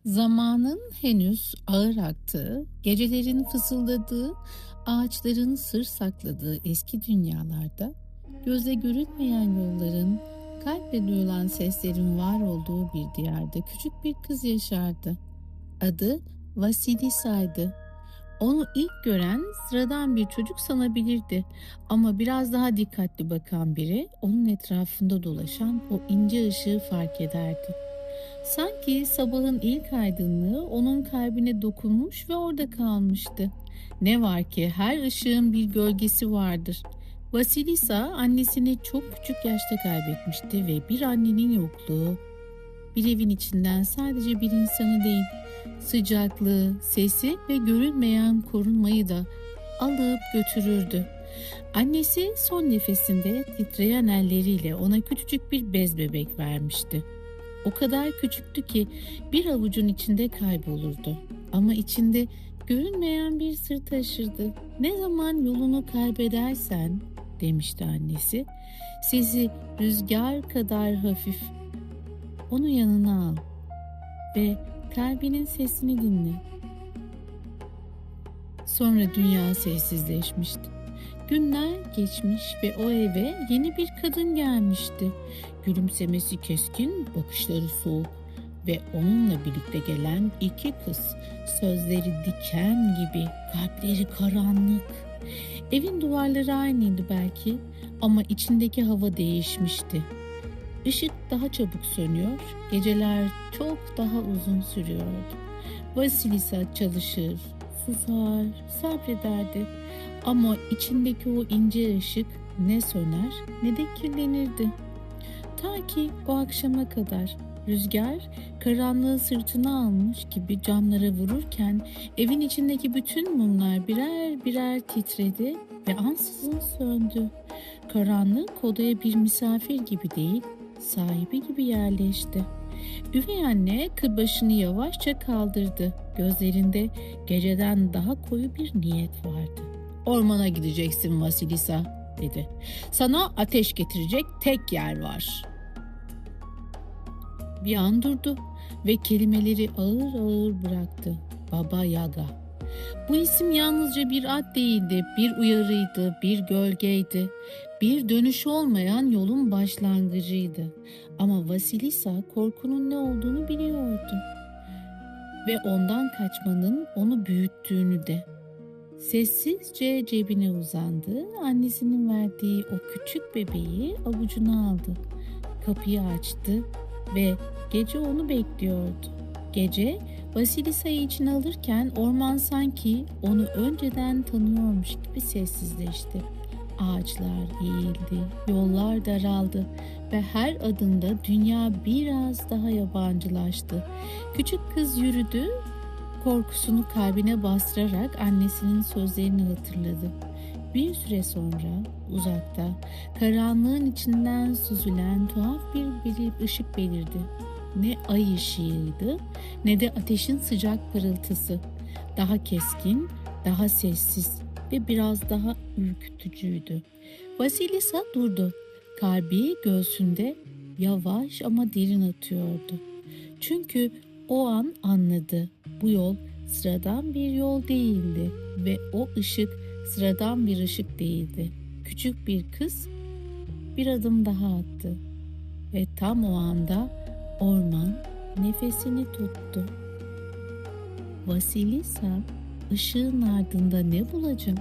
Zamanın henüz ağır aktığı, gecelerin fısıldadığı, ağaçların sır sakladığı eski dünyalarda, göze görünmeyen yolların, kalple duyulan seslerin var olduğu bir diyarda küçük bir kız yaşardı. Adı Vasilisa'ydı. Onu ilk gören sıradan bir çocuk sanabilirdi ama biraz daha dikkatli bakan biri onun etrafında dolaşan o ince ışığı fark ederdi. Sanki sabahın ilk aydınlığı onun kalbine dokunmuş ve orada kalmıştı. Ne var ki her ışığın bir gölgesi vardır. Vasilisa annesini çok küçük yaşta kaybetmişti ve bir annenin yokluğu bir evin içinden sadece bir insanı değil, sıcaklığı, sesi ve görünmeyen korunmayı da alıp götürürdü. Annesi son nefesinde titreyen elleriyle ona küçücük bir bez bebek vermişti. O kadar küçüktü ki bir avucun içinde kaybolurdu. Ama içinde görünmeyen bir sır taşırdı. Ne zaman yolunu kaybedersen, demişti annesi, sizi rüzgar kadar hafif, onu yanına al ve kalbinin sesini dinle. Sonra dünya sessizleşmişti. Günler geçmiş ve o eve yeni bir kadın gelmişti. Gülümsemesi keskin, bakışları soğuk ve onunla birlikte gelen iki kız. Sözleri diken gibi, kalpleri karanlık. Evin duvarları aynıydı belki ama içindeki hava değişmişti. Işık daha çabuk sönüyor, geceler çok daha uzun sürüyordu. Vasilisa çalışır, susar, sabrederdi. Ama içindeki o ince ışık ne söner ne de kirlenirdi. Ta ki o akşama kadar rüzgar karanlığı sırtına almış gibi camlara vururken evin içindeki bütün mumlar birer birer titredi ve ansızın söndü. Karanlık odaya bir misafir gibi değil, sahibi gibi yerleşti. Üvey anne başını yavaşça kaldırdı. Gözlerinde geceden daha koyu bir niyet vardı. "Ormana gideceksin Vasilisa," dedi. "Sana ateş getirecek tek yer var." Bir an durdu ve kelimeleri ağır ağır bıraktı. Baba Yaga. Bu isim yalnızca bir ad değildi, bir uyarıydı, bir gölgeydi, bir dönüşü olmayan yolun başlangıcıydı. Ama Vasilisa korkunun ne olduğunu biliyordu ve ondan kaçmanın onu büyüttüğünü de. Sessizce cebine uzandı, annesinin verdiği o küçük bebeği avucuna aldı. Kapıyı açtı ve gece onu bekliyordu. Gece Vasilisa'yı içine alırken orman sanki onu önceden tanıyormuş gibi sessizleşti. Ağaçlar eğildi, yollar daraldı ve her adımda dünya biraz daha yabancılaştı. Küçük kız yürüdü, korkusunu kalbine bastırarak annesinin sözlerini hatırladı. Bir süre sonra uzakta, karanlığın içinden süzülen tuhaf bir ışık belirdi. Ne ay ışığıydı ne de ateşin sıcak pırıltısı. Daha keskin, daha sessiz ve biraz daha ürkütücüydü. Vasilisa durdu. Kalbi göğsünde yavaş ama derin atıyordu. Çünkü o an anladı. Bu yol sıradan bir yol değildi ve o ışık sıradan bir ışık değildi. Küçük bir kız bir adım daha attı ve tam o anda orman nefesini tuttu. Vasilisa ışığın ardında ne bulacak?